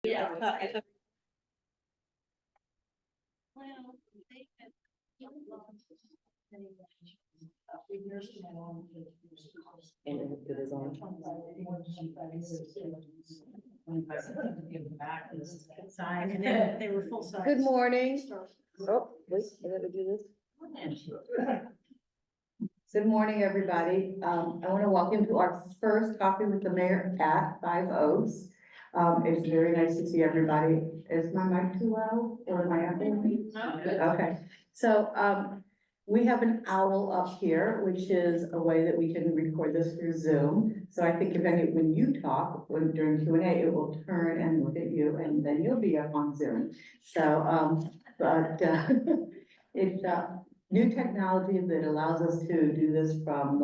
Yeah. And it is on. Size, and then they were full size. Good morning. Oh, wait, I gotta do this. Good morning, everybody. I want to welcome to our first coffee with the mayor at Five Oaks. It's very nice to see everybody. Is my mic too loud or am I up? No. Okay, so, we have an owl up here, which is a way that we can record this through Zoom. So I think when you talk, during Q&A, it will turn and look at you and then you'll be up on Zoom. So, it's, new technology that allows us to do this from,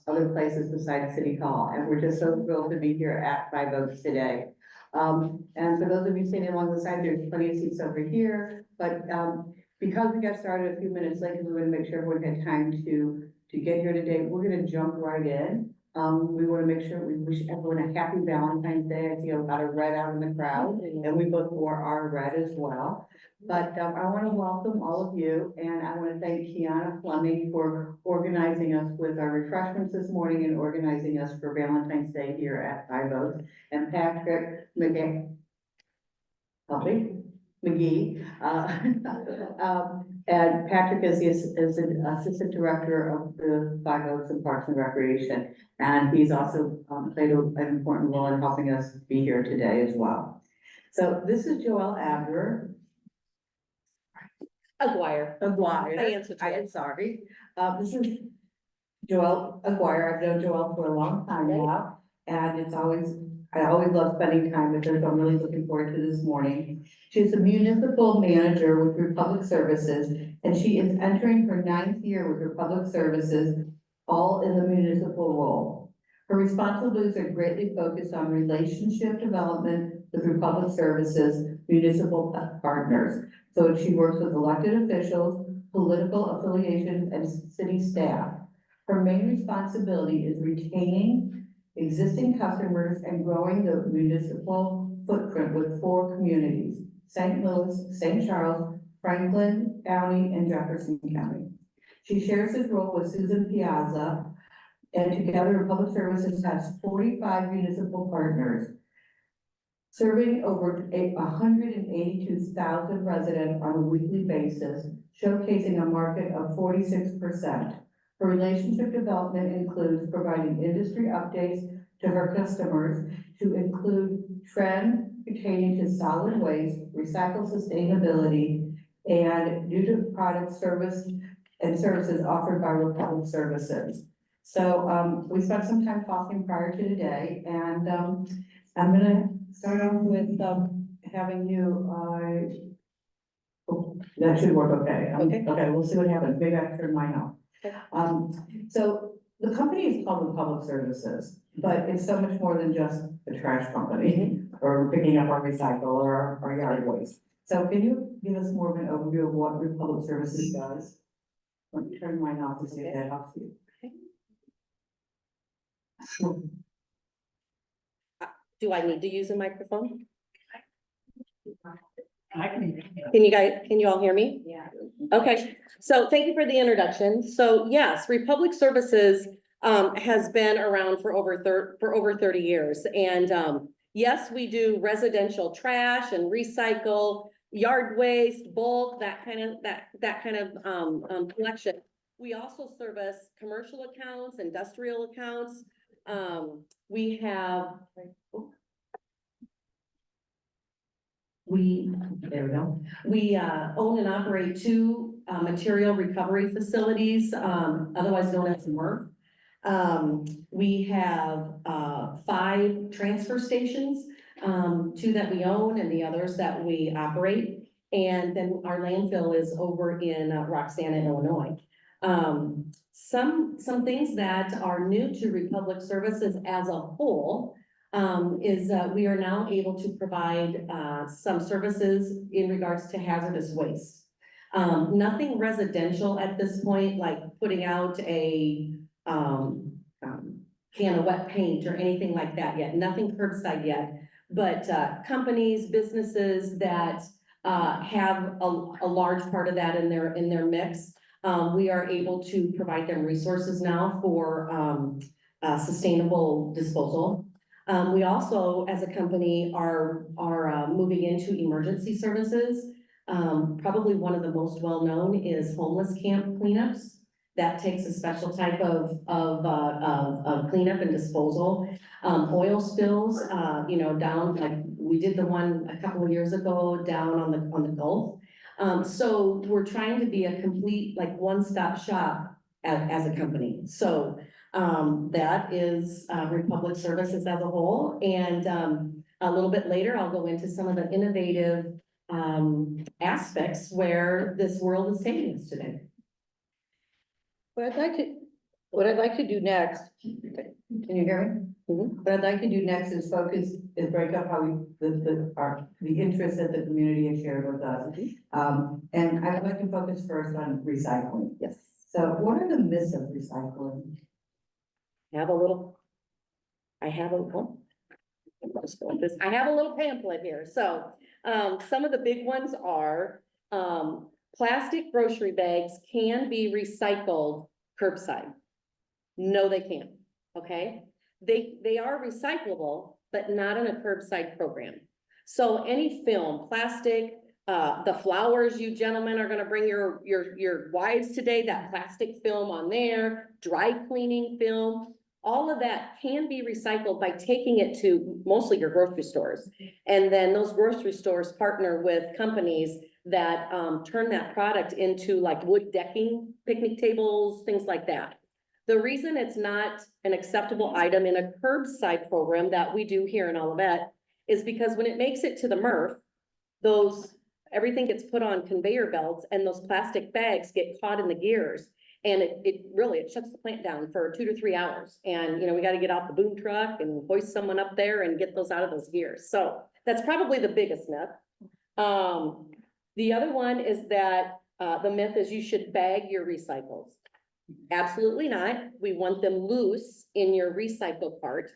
other places besides City Hall. And we're just so thrilled to be here at Five Oaks today. And for those of you sitting along the side, there's plenty of seats over here, but, because we got started a few minutes late, because we want to make sure everyone had time to get here today, we're gonna jump right in. We want to make sure we wish everyone a happy Valentine's Day. I see a lot of red out in the crowd, and we both wore our red as well. But I want to welcome all of you, and I want to thank Kiana Fleming for organizing us with our refreshments this morning and organizing us for Valentine's Day here at Five Oaks, and Patrick McGee, and Patrick is an assistant director of the Five Oaks and Parks and Recreation. And he's also played an important role in helping us be here today as well. So this is Joelle Abner. Aguirre. I answered to I it. am sorry. This is Joelle Aguirre. I've known Joelle for a long time now. And I always love spending time with her, so I'm really looking forward to this morning. She's a municipal manager with Republic Services, and she is entering her 9th year with Republic Services, all in the municipal role. Her responsibilities are greatly focused on relationship development with Republic Services municipal partners. So she works with elected officials, political affiliations, and city staff. Her main responsibility is retaining existing customers and growing the municipal footprint with 4 communities: St. Louis, St. Charles, Franklin County, and Jefferson County. She shares this role with Susan Piazza, and together Republic Services has 45 municipal partners, serving over 182,000 residents on a weekly basis, showcasing a market of 46%. Her relationship development includes providing industry updates to her customers to include trend pertaining to solid waste, recycle sustainability, and new product services offered by Republic Services. So we spent some time talking prior to today, and I'm gonna start off with having you, oh, that should work okay. Okay. Okay, we'll see what happens. Maybe I can turn mine off. Okay. So the company is called Republic Services, but it's so much more than just a trash company or picking up our recycle or our yard waste. So can you give us more of an overview of what Republic Services does? Let me turn mine off to see if that helps you. Do I need to use a microphone? Can Can you all hear me? Yeah. Okay, so thank you for the introduction. So yes, Republic Services has been around for over 30 years. And yes, we do residential trash and recycle, yard waste, bulk, that kind of collection. We also service commercial accounts, industrial accounts. We have, there we go. We own and operate 2 material recovery facilities, otherwise known as MRF. We have 5 transfer stations, 2 that we own and the others that we operate. And then our landfill is over in Roxana, Illinois. Some things that are new to Republic Services as a whole is we are now able to provide some services in regards to hazardous waste. Nothing residential at this point, like putting out a can of wet paint or anything like that yet, nothing curbside yet. but, companies, businesses that, have a large part of that in their mix, we are able to provide them resources now for, sustainable disposal. We also, as a company, are moving into emergency services. Probably one of the most well-known is homeless camp cleanups. That takes a special type of cleanup and disposal. Oil spills, down, like, we did the one a couple of years ago down on the Gulf. So we're trying to be a complete, like, one-stop shop as a company. So, that is, Republic Services as a whole. And, a little bit later, I'll go into some of the innovative, aspects where this world is taking us today. What I'd like to do next, can you hear me? What I'd like to do next is break up how the interests that the community has shared with us. And I'd like to focus first on recycling. Yes. So what are the myths of recycling? I have a little pamphlet here. So, some of the big ones are, plastic grocery bags can be recycled curbside. No, they can't, okay? They are recyclable, but not in a curbside program. So any film, plastic, the flowers you gentlemen are gonna bring your wives today, that plastic film on there, dry cleaning film, all of that can be recycled by taking it to mostly your grocery stores. And then those grocery stores partner with companies that turn that product into like wood decking, picnic tables, things like that. The reason it's not an acceptable item in a curbside program that we do here in Olivet is because when it makes it to the MRF, everything gets put on conveyor belts and those plastic bags get caught in the gears. And it really shuts the plant down for 2 to 3 hours. And, we got to get out the boom truck and hoist someone up there and get those out of those gears. So that's probably the biggest myth. The other one is that the myth is you should bag your recycles. Absolutely not. We want them loose in your recycle cart.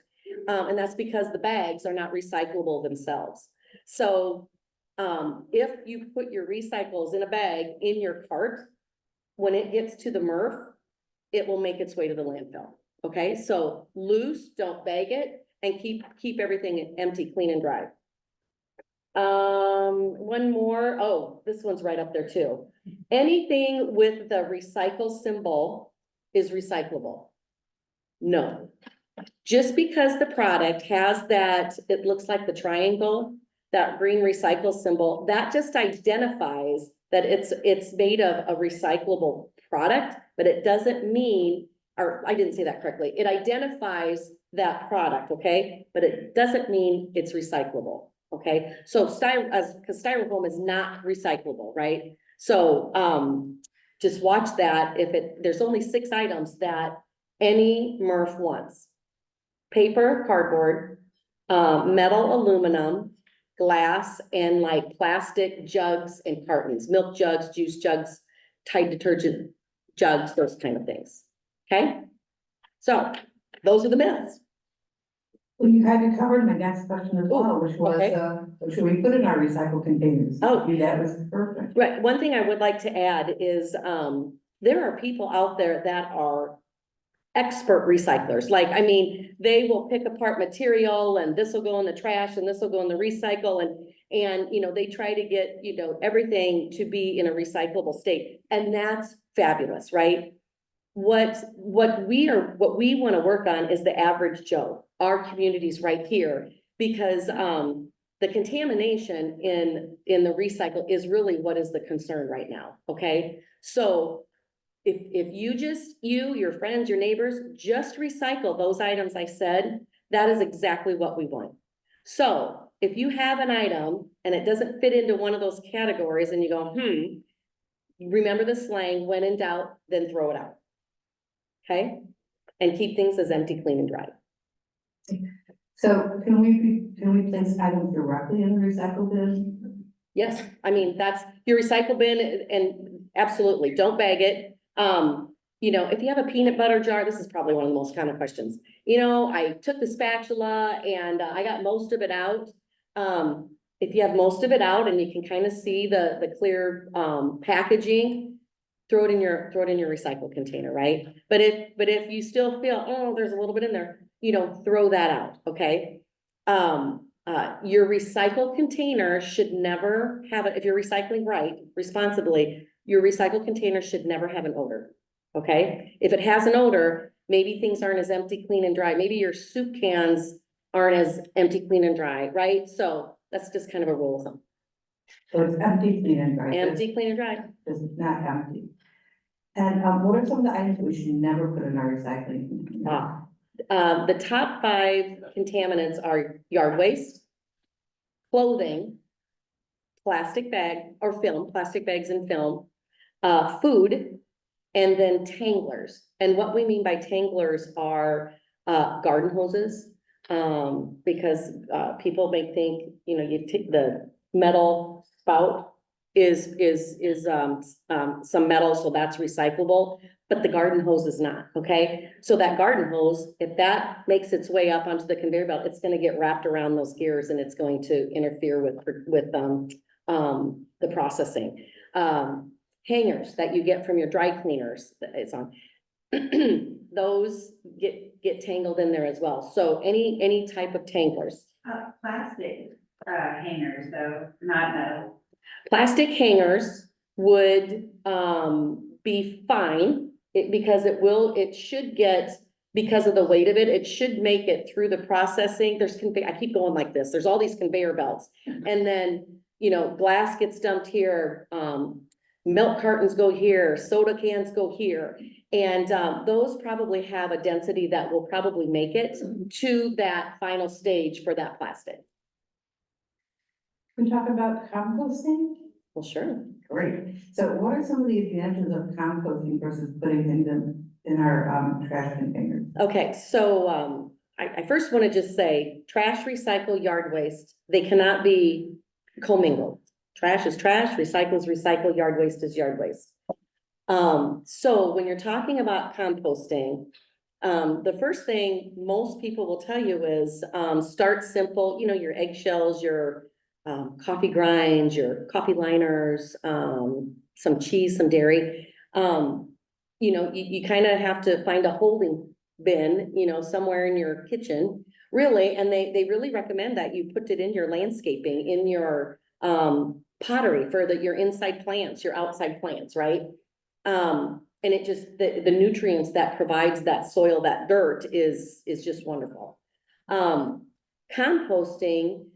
And that's because the bags are not recyclable themselves. So if you put your recycles in a bag in your cart, when it gets to the MRF, it will make its way to the landfill. Okay, so loose, don't bag it, and keep everything empty, clean and dry. One more. Oh, this one's right up there too. Anything with the recycle symbol is recyclable. No. Just because the product has that, it looks like the triangle, that green recycle symbol, that just identifies that it's made of a recyclable product, but it doesn't mean, or I didn't say that correctly. It identifies that product, okay? But it doesn't mean it's recyclable, okay? So because styrofoam is not recyclable, right? So just watch that. There's only 6 items that any MRF wants: paper, cardboard, metal, aluminum, glass, and like plastic jugs and cartons, milk jugs, juice jugs, Tide detergent jugs, those kind of things. Okay, so those are the myths. Well, you had covered my next question as well, which was, okay. What should we put in our recycle containers? Oh. That was perfect. Right, one thing I would like to add is there are people out there that are expert recyclers. Like, I mean, they will pick apart material and this will go in the trash and this will go in the recycle, and they try to get, everything to be in a recyclable state. And that's fabulous, right? What we want to work on is the average Joe, our communities right here, because the contamination in the recycle is really what is the concern right now. Okay, so if your friends, your neighbors, just recycle those items I said, that is exactly what we want. So if you have an item and it doesn't fit into one of those categories and you go, remember the slang, when in doubt, then throw it out. Okay? And keep things as empty, clean, and dry. So can we place items directly in the recycle bin? Yes, I mean, that's your recycle bin, and absolutely, don't bag it. If you have a peanut butter jar, this is probably one of the most common questions. I took the spatula and I got most of it out. if you have most of it out and you can kind of see the clear, packaging, throw it in your recycle container, right? But if you still feel, oh, there's a little bit in there, throw that out, okay? Your recycle container should never have it, if you're recycling right, responsibly, your recycle container should never have an odor, okay? If it has an odor, maybe things aren't as empty, clean and dry. Maybe your soup cans aren't as empty, clean and dry, right? So that's just kind of a rule of thumb. So it's empty, clean and dry. Empty, clean and dry. It's not empty. And, what are some of the items we should never put in our recycling container? The top 5 contaminants are yard waste, clothing, plastic bags and film, food, and then tanglers. And what we mean by tanglers are garden hoses. Because people may think, you take the metal spout is some metal, so that's recyclable, but the garden hose is not, okay? So that garden hose, if that makes its way up onto the conveyor belt, it's gonna get wrapped around those gears and it's going to interfere with the processing. Hangers that you get from your dry cleaners, it's on. Those get tangled in there as well. So any type of tanglers. Plastic, hangers though, not metal. Plastic hangers would, be fine, because it should get, because of the weight of it, it should make it through the processing. I keep going like this, there's all these conveyor belts. And then, glass gets dumped here, milk cartons go here, soda cans go here. And, those probably have a density that will probably make it to that final stage for that plastic. Can we talk about composting? Well, sure. Great. So what are some of the advantages of composting versus putting things in our, trash containers? Okay, so, I first want to just say, trash, recycle, yard waste, they cannot be commingled. Trash is trash, recycle is recycle, yard waste is yard waste. So when you're talking about composting, the first thing most people will tell you is, start simple, your eggshells, your coffee grinds, your coffee liners, some cheese, some dairy. You kind of have to find a holding bin, somewhere in your kitchen, really, and they really recommend that you put it in your landscaping, in your pottery for your inside plants, your outside plants, right? And it just, the nutrients that provides that soil, that dirt is just wonderful. Composting,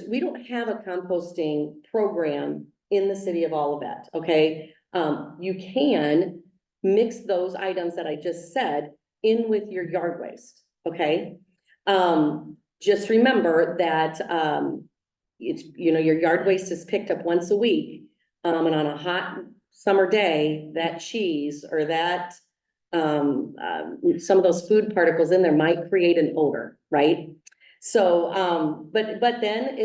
we don't have a composting program in the city of Olivet, okay? You can mix those items that I just said in with your yard waste, okay? Just remember that, it's, your yard waste is picked up once a week. And on a hot summer day, that cheese or that, some of those food particles in there might create an odor, right? So, but then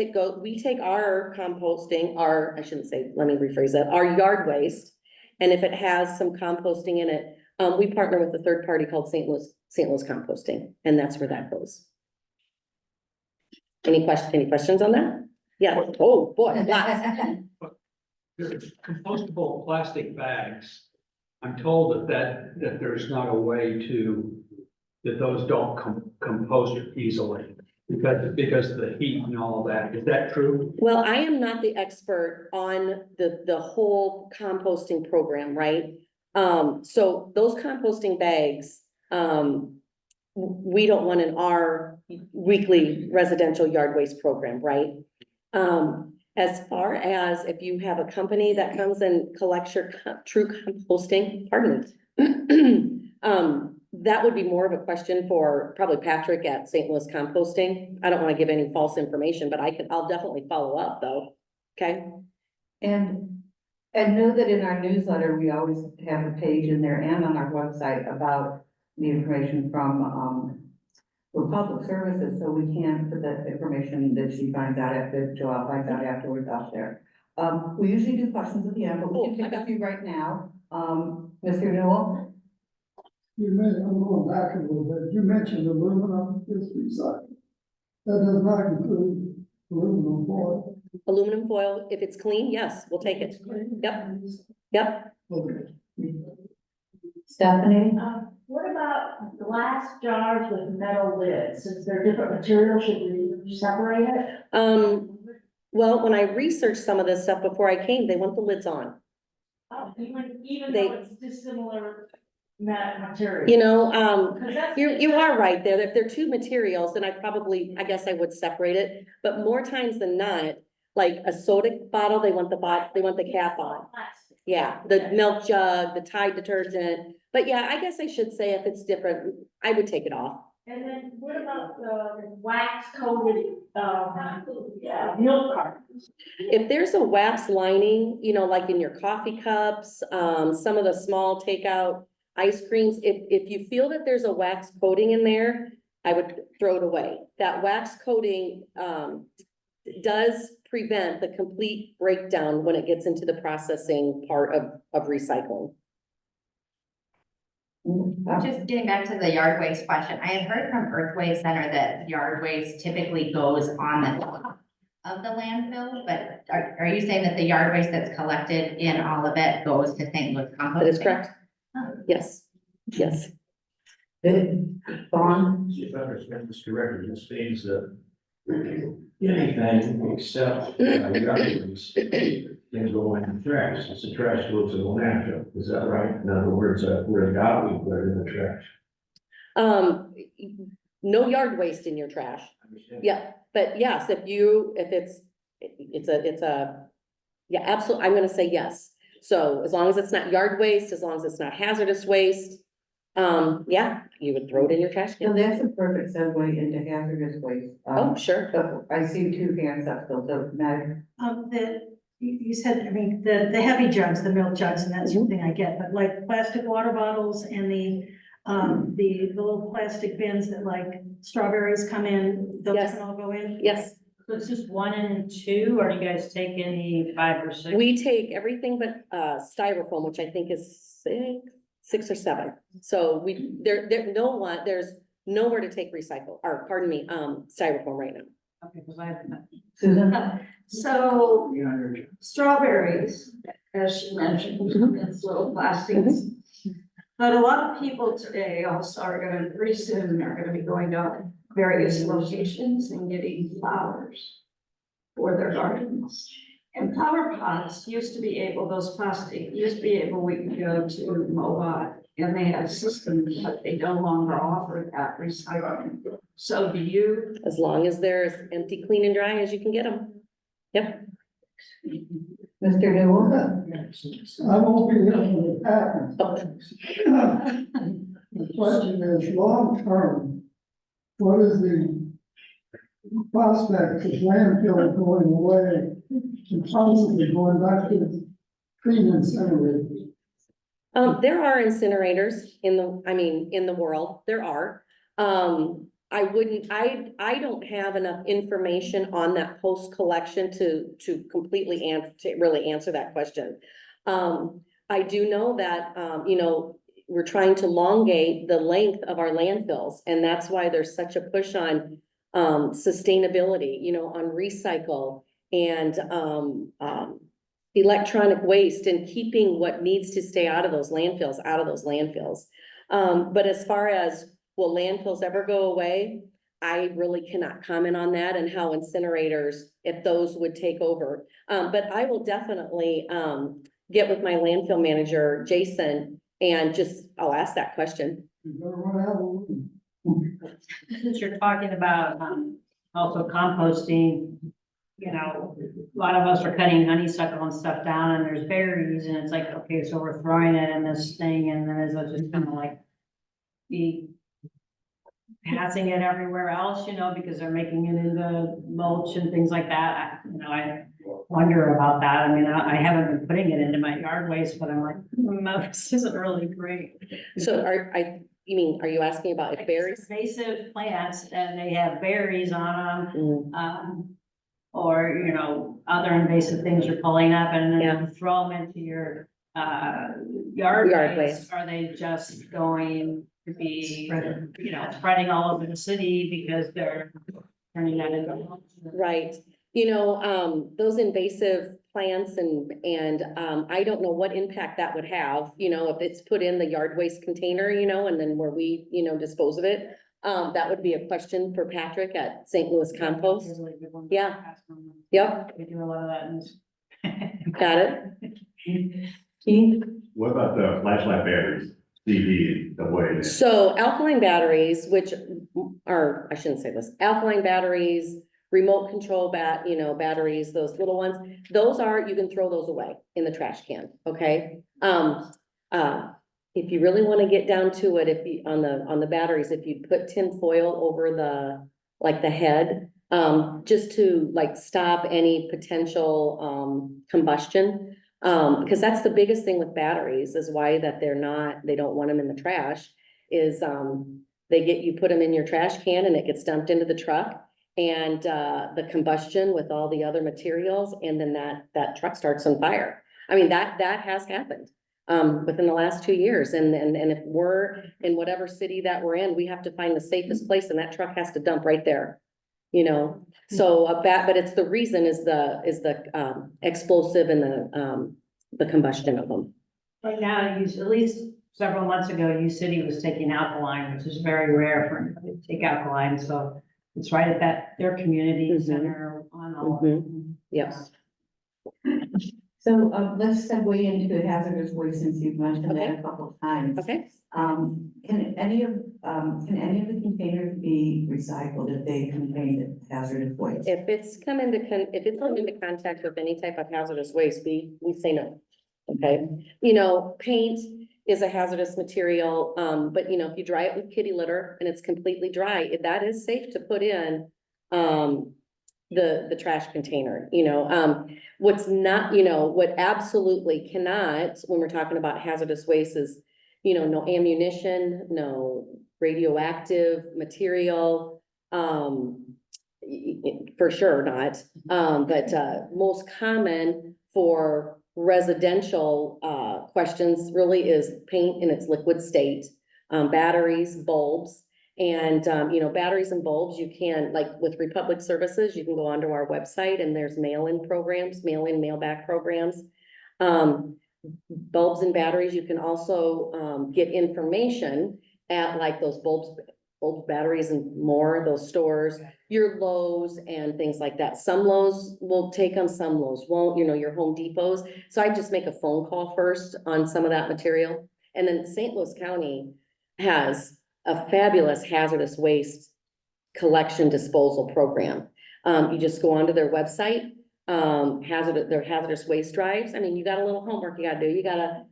we take our composting, I shouldn't say, let me rephrase that, our yard waste. And if it has some composting in it, we partner with a third party called St. Louis Composting, and that's where that goes. Any questions on that? Yeah, oh, boy, lots. There's compostable plastic bags. I'm told that there's not a way that those don't compost easily because of the heat and all that. Is that true? Well, I am not the expert on the whole composting program, right? So those composting bags, we don't want in our weekly residential yard waste program, right? As far as if you have a company that comes and collects your true composting, pardon me, that would be more of a question for probably Patrick at St. Louis Composting. I don't want to give any false information, but I'll definitely follow up though. Okay. And know that in our newsletter, we always have a page in there and on our website about the information from, for public services, so we can put that information that she finds out Joelle finds out afterwards out there. We usually do questions at the end, but we can pick up you right now. Mr. Newell? I'm going back a little bit. You mentioned aluminum is recycled. That does not include aluminum foil. Aluminum foil, if it's clean, yes, we'll take it. Yep, yep. Okay. Stephanie? What about glass jars with metal lids? Since they're different materials, should we separate it? Well, when I researched some of this stuff before I came, they want the lids on. Oh, even They- though it's dissimilar material. You know, 'Cause that's- you are right there. If they're two materials, then I guess I would separate it. But more times than not, like a soda bottle, they want the cap on. Plastic. Yeah, the milk jug, the Tide detergent. But yeah, I guess I should say if it's different, I would take it off. And then what about the wax coated, milk cartons? If there's a wax lining, you know, like in your coffee cups, some of the small takeout ice creams, if you feel that there's a wax coating in there, I would throw it away. That wax coating, does prevent the complete breakdown when it gets into the processing part of recycling. Just getting back to the yard waste question, I had heard from Earthway Center that yard waste typically goes on the top of the landfill, but are you saying that the yard waste that's collected in all of it goes to St. Louis compost? That is correct. Yes, yes. Vaughn? If I understand this correctly, this means that anything except garbage can go in the trash. It's the trash goes to the landfill. Is that right? In other words, where the garbage, we put it in the trash. No yard waste in your trash. Understand? Yeah, but yes, if it's a, yeah, absolutely, I'm gonna say yes. So as long as it's not yard waste, as long as it's not hazardous waste, yeah, you would throw it in your trash So can. that's a perfect segue into hazardous waste. Oh, sure. So I see two hands up, so the matter. You said, I mean, the heavy jugs, the milk jugs and that sort of thing I get, but like plastic water bottles and the little plastic bins that like strawberries come in, those Yes. can all go in? Yes, So it's just 1 and 2, or do you guys take any 5 or 6? we take everything but styrofoam, which I think is six or seven. So there's nowhere to take recycle, or pardon me, styrofoam right now. Okay, because I have. Susan? So strawberries, as she mentioned, it's little plastics. But a lot of people today also are gonna, pretty soon are gonna be going to various locations and getting flowers for their gardens. And flower pots used to be able, those plastic, used to be able, we could go to Mobot and they had systems, but they no longer offer that recycling. So do you? As long as they're as empty, clean and dry as you can get them. Yep. Mr. Newell? I won't be able to patent. The question is, long term, what is the prospect of landfill going away and possibly going back to clean incinerators? There are incinerators in the world, there are. I don't have enough information on that post-collection to completely really answer that question. I do know that, we're trying to elongate the length of our landfills, and that's why there's such a push on, sustainability, on recycle and, electronic waste and keeping what needs to stay out of those landfills. But as far as, will landfills ever go away? I really cannot comment on that and how incinerators, if those would take over. But I will definitely, get with my landfill manager, Jason, and I'll ask that question. You're gonna run out of room. Since you're talking about, also composting, a lot of us are cutting honeysuckle and stuff down and there's berries and it's like, okay, so we're throwing it in this thing and then it's just kind of like be passing it everywhere else, because they're making it into mulch and things like that. I wonder about that. I mean, I haven't been putting it into my yard waste, but I'm like, this isn't really great. So are you asking about if berries? Invasive plants and they have berries on them. Mm, Or, other invasive things you're pulling up and Yeah. then you throw them into your, yard Yard waste. waste. Are they just going to be, spreading all over the city because they're turning that into? Right. you know, those invasive plants and, I don't know what impact that would have, you know, if it's put in the yard waste container, you know, and then where we, you know, dispose of it. That would be a question for Patrick at St. Louis Compost. Yeah. Yep, We do a lot of that in this. got it. Keith? What about the flashlight batteries, CD, the way? So alkaline batteries, which are, I shouldn't say this, alkaline batteries, remote control batteries, those little ones, those are, you can throw those away in the trash can, okay? If you really want to get down to it, if you, on the batteries, if you put tin foil over the head, just to like stop any potential, combustion. Because that's the biggest thing with batteries is why that they don't want them in the trash is, you put them in your trash can and it gets dumped into the truck. And, the combustion with all the other materials and then that truck starts on fire. I mean, that has happened, within the last 2 years. And if we're in whatever city that we're in, we have to find the safest place and that truck has to dump right there. You know, so but it's the reason is the explosive and the combustion of them. Right now, at least several months ago, U City was taking alkaline, which is very rare for anybody to take alkaline, so it's right at their community Mhm. center on all. of them. Yes. So, let's segue into hazardous waste since you've mentioned that Okay. a couple of times. Okay. Can any of the containers be recycled if they contain hazardous waste? If it's come into contact with any type of hazardous waste, we say no. Okay, you know, paint is a hazardous material, but you know, if you dry it with kitty litter and it's completely dry, that is safe to put in, the trash container, you know, what's not, you know, what absolutely cannot, when we're talking about hazardous waste is, you know, no ammunition, no radioactive material, for sure not. But most common for residential questions really is paint in its liquid state, batteries, bulbs. And, you know, batteries and bulbs, you can, like with Republic Services, you can go onto our website and there's mail-in programs, mail-in, mail-back programs. Bulbs and batteries, you can also get information at like those bulbs, batteries and more, those stores, your Lowe's and things like that. Some Lowe's will take them, some Lowe's won't, you know, your Home Depots. So I just make a phone call first on some of that material. And then St. Louis County has a fabulous hazardous waste collection disposal program. You just go onto their website, their hazardous waste drives. I mean, you got a little homework you gotta do. You gotta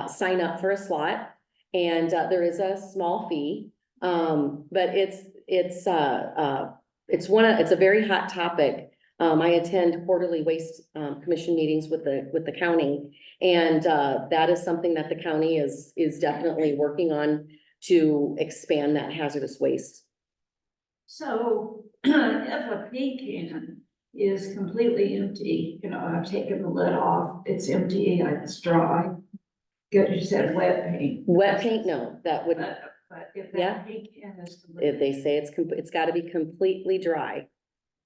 sign up for a slot. And there is a small fee, but it's a very hot topic. I attend quarterly waste commission meetings with the county, and that is something that the county is definitely working on to expand that hazardous waste. So if a paint can is completely empty, you know, I've taken the lid off, it's empty, it's dry. Good, you said wet paint. Wet paint, no, that would, But if Yeah. that paint can is if completely, they say it's gotta be completely dry.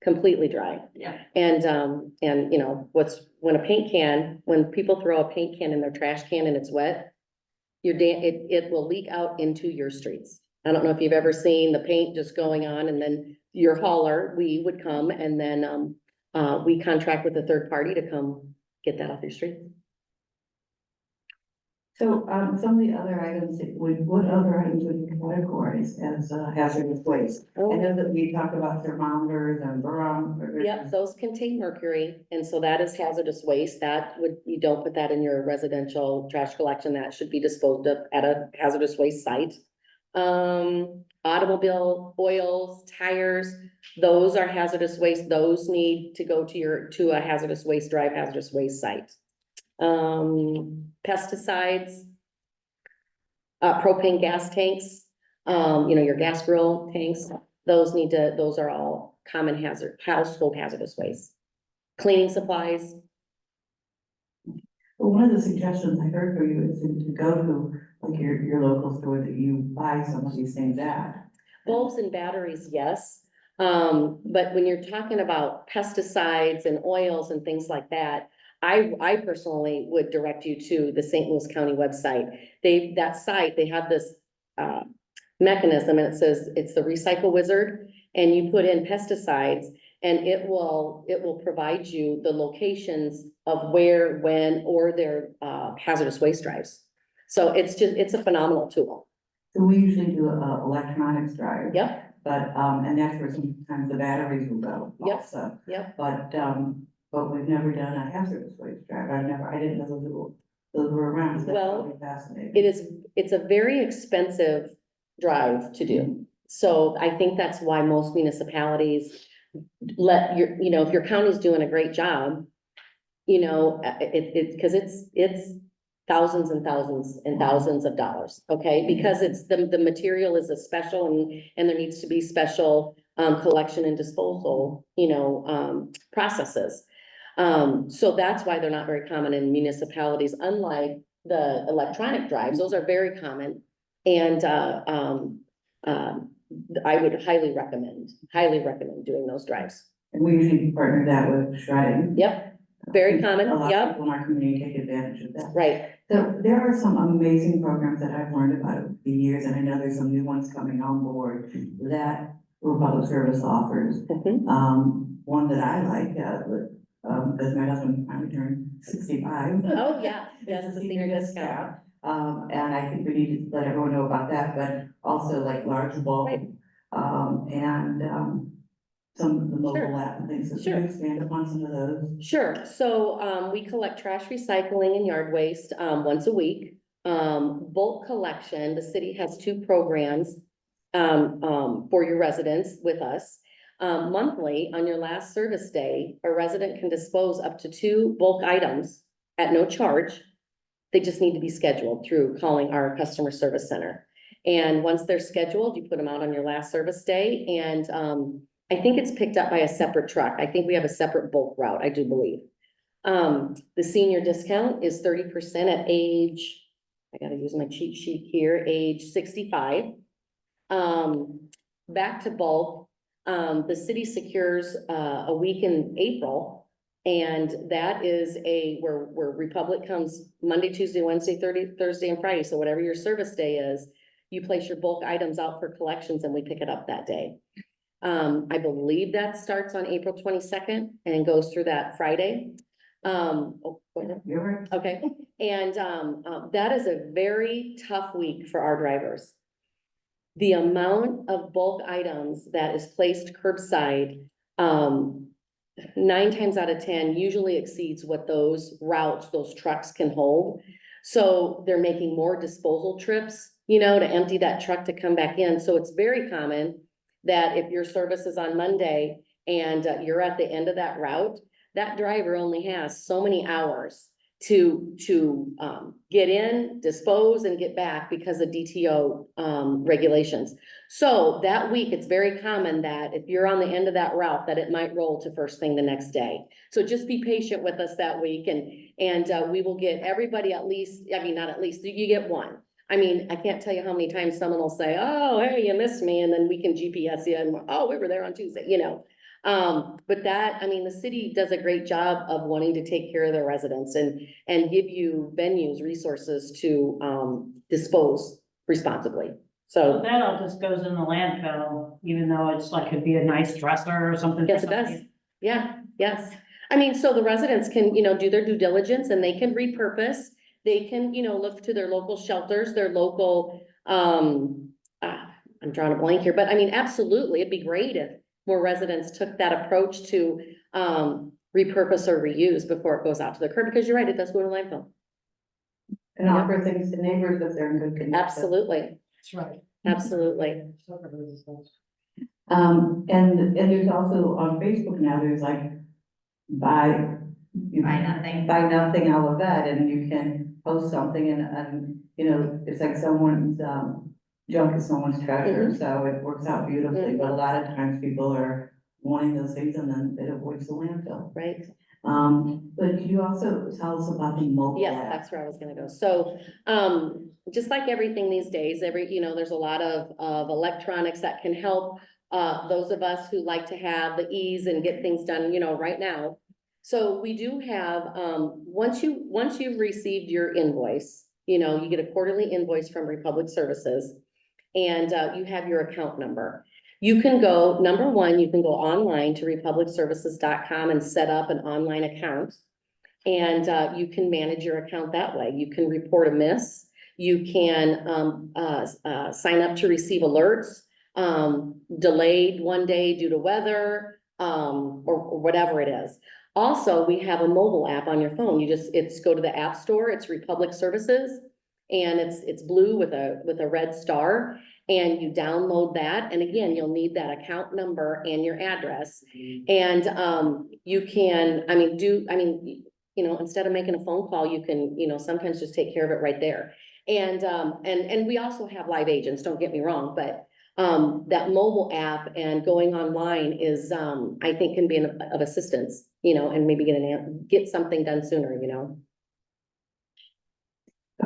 Completely dry. yeah, And you know, when people throw a paint can in their trash can and it's wet, it will leak out into your streets. I don't know if you've ever seen the paint just going on and then your hauler, we would come and then, we contract with a third party to come get that off your street. So, some of the other items, what other items would you categorize as hazardous waste? I know that we talked about thermometers and barometers. Yep, those contain mercury, and so that is hazardous waste. You don't put that in your residential trash collection. That should be disposed of at a hazardous waste site. Automobile oils, tires, those are hazardous waste. Those need to go to a hazardous waste drive, hazardous waste site. Pesticides, propane gas tanks, you know, your gas grill tanks, those are all common household hazardous waste. Cleaning supplies. Well, one of the suggestions I heard for you is to go to like your local store that you buy some of these things at. Bulbs and batteries, yes. But when you're talking about pesticides and oils and things like that, I personally would direct you to the St. Louis County website. That site, they have this, mechanism, and it says it's the Recycle Wizard, and you put in pesticides, and it will provide you the locations of where, when, or their, hazardous waste drives. So it's a phenomenal tool. So we usually do a electronics drive. Yep, But, and that's where sometimes the batteries will go Yep. also. yep. But we've never done a hazardous waste drive. I didn't know those were around. So that's Well, really fascinating. It's a very expensive drive to do. So I think that's why most municipalities let if your county's doing a great job, because it's thousands and thousands and thousands of dollars, okay? Because it's, the material is a special and there needs to be special, collection and disposal, processes. So that's why they're not very common in municipalities, unlike the electronic drives. Those are very common. And, I would highly recommend doing those drives. And we usually partner that with shredding. Yep, very common, A lot of yep, people in our community take advantage of that. right. So there are some amazing programs that I've learned about over the years, and I know there's some new ones coming on board that Public Service offers. Mhm. One that I like, because my husband finally turned 65. Oh, yeah, It's yes, a the senior discount. And I think we need to let everyone know about that, but also like large bulk, Right. some of the mobile Sure. app and things. So Sure. can you expand upon some of those? Sure, so, we collect trash recycling and yard waste, once a week. Bulk collection, the city has two programs, for your residents with us. Monthly, on your last service day, a resident can dispose up to 2 bulk items at no charge. They just need to be scheduled through calling our customer service center. And once they're scheduled, you put them out on your last service day, and, I think it's picked up by a separate truck. I think we have a separate bulk route, I do believe. The senior discount is 30% at age, I gotta use my cheat sheet here, age 65. Back to bulk, the city secures, a week in April. And that is where Republic comes Monday, Tuesday, Wednesday, Thursday, and Friday. So whatever your service day is, you place your bulk items out for collections and we pick it up that day. I believe that starts on April 22nd and goes through that Friday. Go ahead. You're right. Okay, and, that is a very tough week for our drivers. The amount of bulk items that is placed curbside, 9 times out of 10 usually exceeds what those routes, those trucks can hold. So they're making more disposal trips, to empty that truck to come back in. So it's very common that if your service is on Monday and you're at the end of that route, that driver only has so many hours to get in, dispose, and get back because of DTO regulations. So that week, it's very common that if you're on the end of that route, that it might roll to first thing the next day. So just be patient with us that week, and we will get everybody not at least, you get one. I can't tell you how many times someone will say, oh, hey, you missed me, and then we can GPS you, and, oh, we were there on Tuesday, But the city does a great job of wanting to take care of their residents and give you venues, resources to, dispose responsibly. So So, that all just goes in the landfill, even though it's like, could be a nice dresser or something. yes, it does. Yeah, yes. So the residents can, do their due diligence and they can repurpose. They can, look to their local shelters, their local, I'm drawing a blank here, but absolutely, it'd be great if more residents took that approach to, repurpose or reuse before it goes out to the curb, because you're right, it does go to landfill. And Yeah. offer things to neighbors if they're in good condition. Absolutely, That's right. absolutely. And there's also on Facebook now, there's like, buy nothing, all of that, and you can post something and, it's like someone's, junk is someone's treasure, so it works out beautifully, but a lot of times people are wanting those things and then it avoids the landfill. Right. But could you also tell us about the mobile Yes, app? that's where I was gonna go. So, just like everything these days, there's a lot of electronics that can help those of us who like to have the ease and get things done, you know, right now. So we do have, once you've received your invoice, you know, you get a quarterly invoice from Republic Services, and you have your account number. You can go, number one, you can go online to republicservices.com and set up an online account. And you can manage your account that way. You can report a miss. You can sign up to receive alerts, delayed one day due to weather, or whatever it is. Also, we have a mobile app on your phone. It's go to the App Store, it's Republic Services, and it's blue with a red star, and you download that. And again, you'll need that account number and your address. And you can, you know, instead of making a phone call, you can, you know, sometimes just take care of it right there. And we also have live agents, don't get me wrong, but that mobile app and going online is, I think, can be of assistance, you know, and maybe get something done sooner, you know.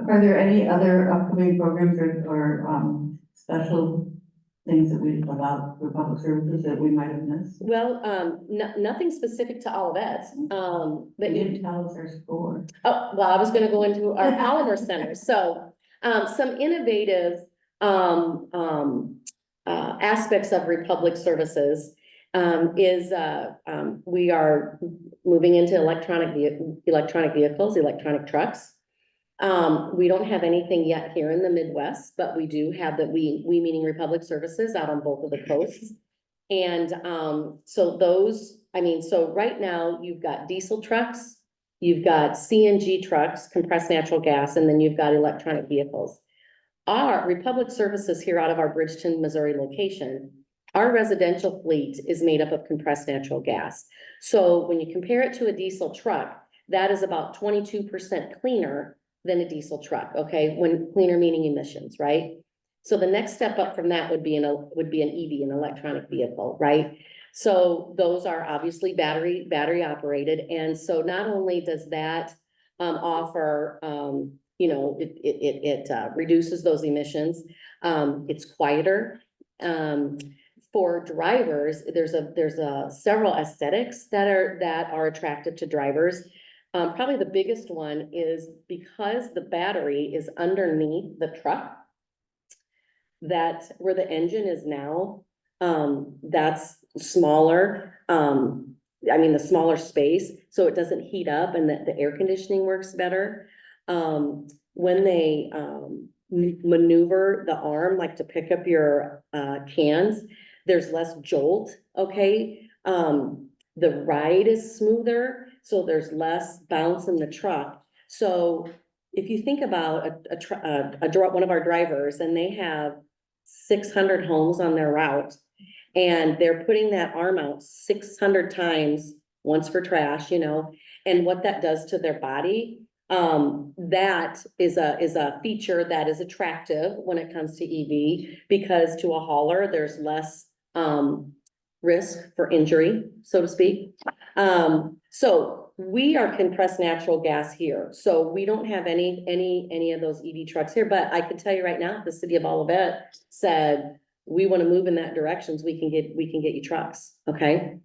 Are there any other upcoming programs or special things that we about for public services that we might have missed? Well, nothing specific to Olivet, They but didn't tell us their score. oh, well, I was gonna go into our polymer center, so, some innovative, aspects of Republic Services, is, we are moving into electronic vehicles, electronic trucks. We don't have anything yet here in the Midwest, but we do have we meaning Republic Services out on both of the coasts. And, so those, so right now you've got diesel trucks, you've got CNG trucks, compressed natural gas, and then you've got electronic vehicles. Our Republic Services here out of our Bridgeton, Missouri location, our residential fleet is made up of compressed natural gas. So when you compare it to a diesel truck, that is about 22% cleaner than a diesel truck, okay? When cleaner meaning emissions, right? So the next step up from that would be an EV, an electronic vehicle, right? So those are obviously battery operated. And so not only does that offer, you know, it reduces those emissions. It's quieter. For drivers, there's several aesthetics that are attractive to drivers. Probably the biggest one is because the battery is underneath the truck, that where the engine is now, that's smaller. The smaller space, so it doesn't heat up and the air conditioning works better. When they maneuver the arm, like to pick up your cans, there's less jolt, okay? The ride is smoother, so there's less bounce in the truck. So if you think about one of our drivers, and they have 600 homes on their route, and they're putting that arm out 600 times, once for trash, you know, and what that does to their body, that is a feature that is attractive when it comes to EV, because to a hauler, there's less risk for injury, so to speak. So we are compressed natural gas here, so we don't have any of those EV trucks here, but I can tell you right now, the city of Olivet said, we want to move in that direction, so we can get you trucks, okay?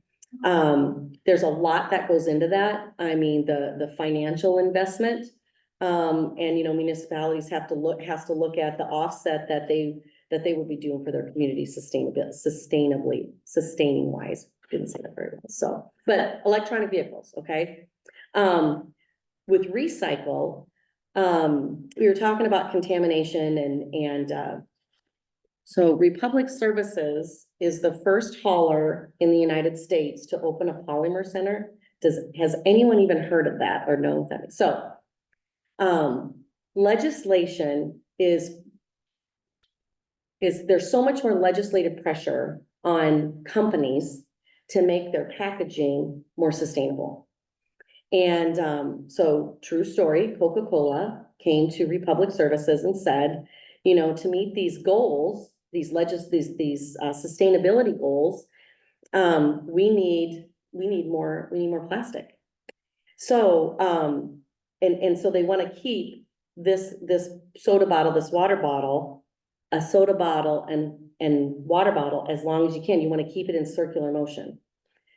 There's a lot that goes into that. I mean, the financial investment, and, you know, municipalities has to look at the offset that they would be doing for their community sustaining wise. Didn't say that very well. So, but electronic vehicles, okay? With recycle, we were talking about contamination and so Republic Services is the first hauler in the United States to open a polymer center. Has anyone even heard of that or know that? So, legislation is there's so much more legislative pressure on companies to make their packaging more sustainable. And so true story, Coca-Cola came to Republic Services and said, you know, to meet these goals, these sustainability goals, we need more plastic. So and so they want to keep this soda bottle, this water bottle, a soda bottle, and and water bottle as long as you can. You want to keep it in circular motion.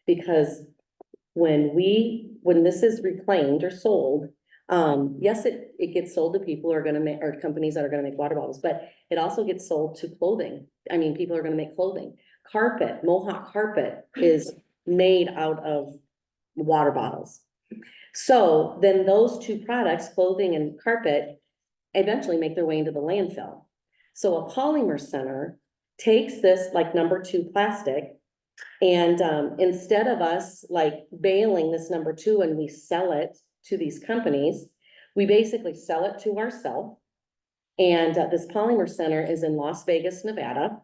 Because when this is reclaimed or sold, yes, it gets sold to people who are gonna make, or companies that are gonna make water bottles, but it also gets sold to clothing. I mean, people are gonna make clothing. Carpet, Mohawk carpet is made out of water bottles. So then those two products, clothing and carpet, eventually make their way into the landfill. So a polymer center takes this like number 2 plastic, and instead of us like baling this number 2 and we sell it to these companies, we basically sell it to ourselves. And this polymer center is in Las Vegas, Nevada.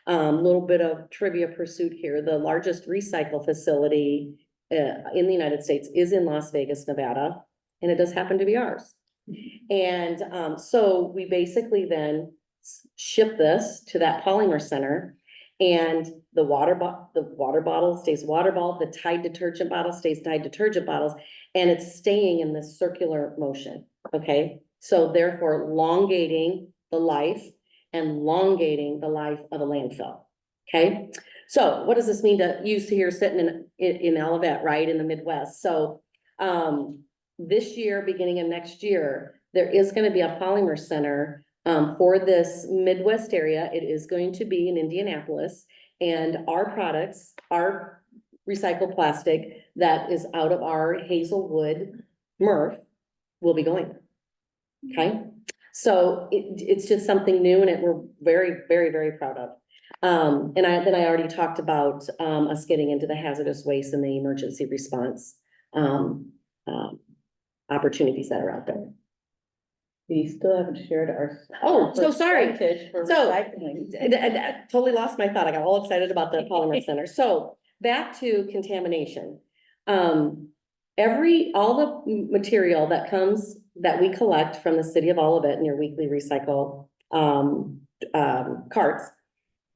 Little bit of trivia pursuit here. The largest recycle facility in the United States is in Las Vegas, Nevada, and it does happen to be ours. And so we basically then ship this to that polymer center, and the water bottle stays water bottle, the Tide detergent bottle stays Tide detergent bottles, and it's staying in this circular motion, okay? So therefore elongating the life and elongating the life of a landfill, okay? So what does this mean to you here sitting in Olivet, right, in the Midwest? So this year, beginning of next year, there is gonna be a polymer center for this Midwest area. It is going to be in Indianapolis, and our products, our recycled plastic that is out of our Hazelwood MRF will be going there. Okay, so it's just something new, and we're very, very, very proud of. And I already talked about us getting into the hazardous waste and the emergency response opportunities that are out there. We still haven't shared our. Oh, so sorry. percentage for So- recycling. I totally lost my thought. I got all excited about the polymer center. So back to contamination. All the material that comes, that we collect from the city of Olivet in your weekly recycle carts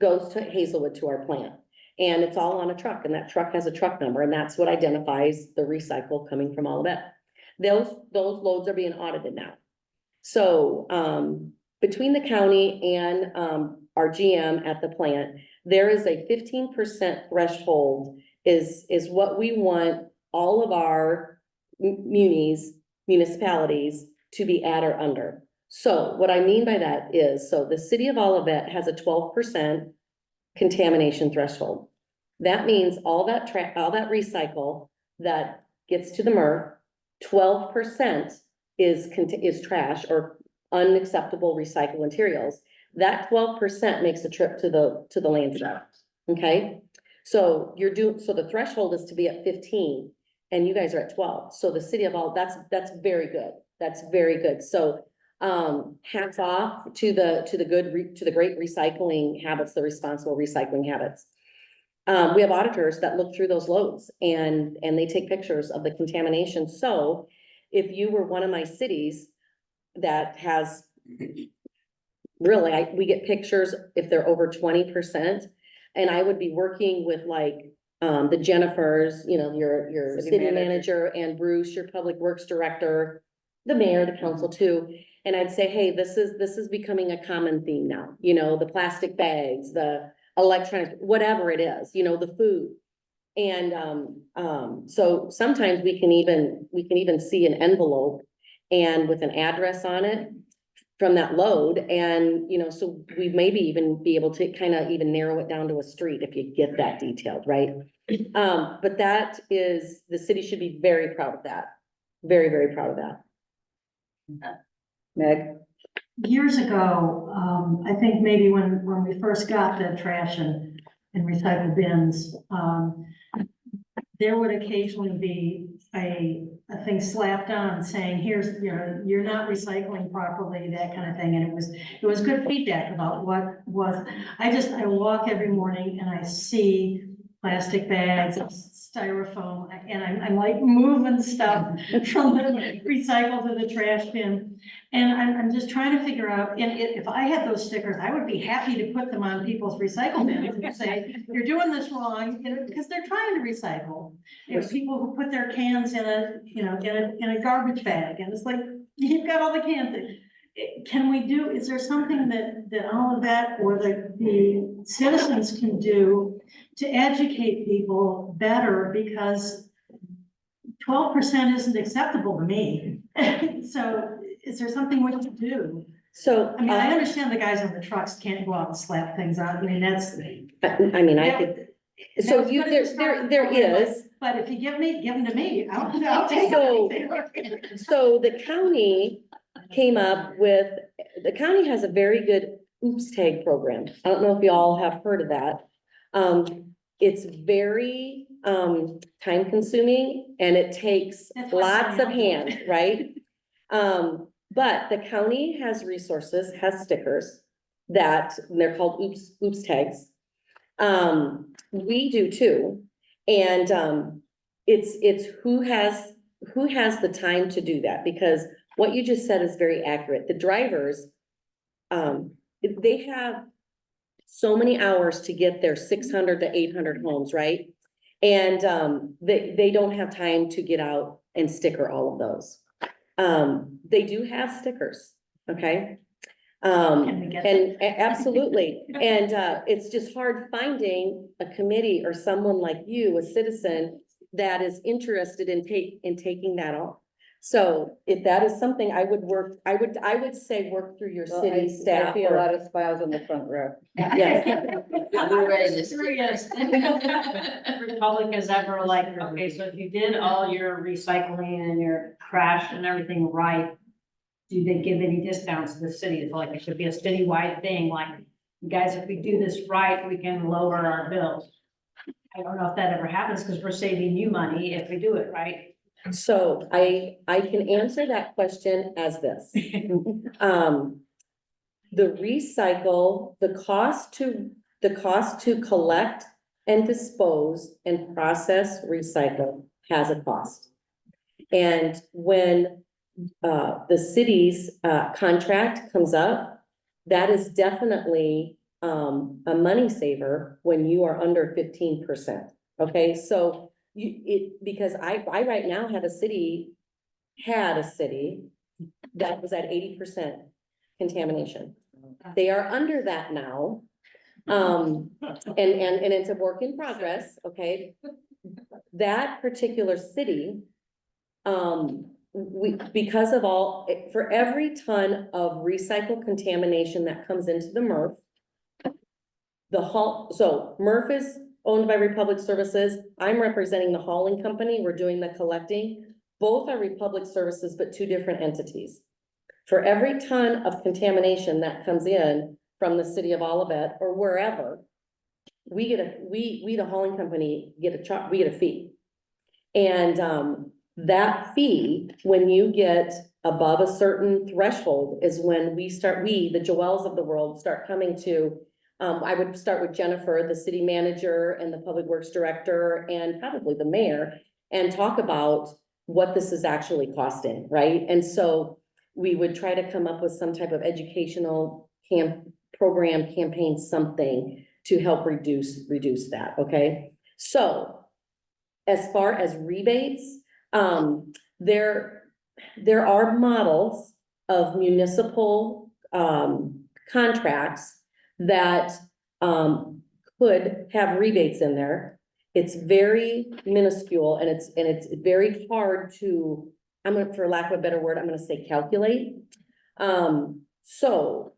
goes to Hazelwood, to our plant. And it's all on a truck, and that truck has a truck number, and that's what identifies the recycle coming from Olivet. Those loads are being audited now. So, between the county and, our GM at the plant, there is a 15% threshold is what we want all of our municipalities to be at or under. So what I mean by that is, so the city of Olivet has a 12% contamination threshold. That means all that recycle that gets to the MRF, 12% is trash or unacceptable recycled materials. That 12% makes a trip to the landfill, okay? So so the threshold is to be at 15, and you guys are at 12. So the city of that's very good. That's very good. So hats off to the great recycling habits, the responsible recycling habits. We have auditors that look through those loads, and they take pictures of the contamination. So if you were one of my cities that has, really, we get pictures if they're over 20%, and I would be working with like the Jennifers, you know, your city manager, and Bruce, your public works director, the mayor, the council too. And I'd say, hey, this is becoming a common theme now, you know, the plastic bags, the electronics, whatever it is, you know, the food. And so sometimes we can even see an envelope and with an address on it from that load, and you know, so we maybe even be able to kind of even narrow it down to a street if you get that detailed, right? But that is, the city should be very proud of that. Very, very proud of that. Meg? Years ago, I think maybe when we first got the trash and recycle bins, there would occasionally be a thing slapped on saying, here's, you know, you're not recycling properly, that kind of thing. And it was good feedback about what was, I walk every morning and I see plastic bags, styrofoam, and I'm like moving stuff from the recycle to the trash bin. And I'm just trying to figure out, and if I had those stickers, I would be happy to put them on people's recycle bins and say, you're doing this wrong, you know, because they're trying to recycle. You know, people who put their cans in a garbage bag, and it's like, you've got all the cans. can we do, is there something that all of that or the citizens can do to educate people better? Because 12% isn't acceptable to me. So is there something we can do? So, I mean, I understand the guys on the trucks can't go out and slap things on. I mean, that's. I mean, I could, so That you, was good at the start there of the program, is. But if you give them to me, I'll take So- anything. So the county came up with, the county has a very good oops tag program. I don't know if you all have heard of that. It's very, time consuming and it takes That's why lots of somebody else hands, right? But the county has resources, has stickers that, they're called oops tags. We do too. And, it's who has the time to do that, because what you just said is very accurate. The drivers, they have so many hours to get their 600 to 800 homes, right? And, they don't have time to get out and sticker all of those. They do have stickers, okay? Can we get them? Absolutely, and, it's just hard finding a committee or someone like you, a citizen, that is interested in taking that on. So if that is something I would say work through your city staff. I see a lot of smiles in the front row. Yes. We're ready to see. Curious. Republic has ever like, okay, so if you did all your recycling and your trash and everything right, do they give any discounts to the city? It's like, it should be a citywide thing, like, guys, if we do this right, we can lower our bills. I don't know if that ever happens, because we're saving you money if we do it right. So I can answer that question as this. The recycle, the cost to collect and dispose and process recycle has a cost. And when the city's contract comes up, that is definitely a money saver when you are under 15%. Okay, so because I right now had a city that was at 80% contamination. They are under that now. And it's a work in progress, okay? That particular city, because of for every ton of recycled contamination that comes into the MRF, so MRF is owned by Republic Services. I'm representing the hauling company. We're doing the collecting. Both are Republic Services, but two different entities. For every ton of contamination that comes in from the city of Olivet or wherever, we, the hauling company, we get a fee. And, that fee, when you get above a certain threshold, is when the Joelles of the world start coming to, I would start with Jennifer, the city manager and the public works director, and probably the mayor, and talk about what this is actually costing, right? And so we would try to come up with some type of educational campaign, something to help reduce that, okay? So as far as rebates, there are models of municipal contracts that could have rebates in there. It's very minuscule and it's very hard to, for lack of a better word, I'm gonna say calculate. So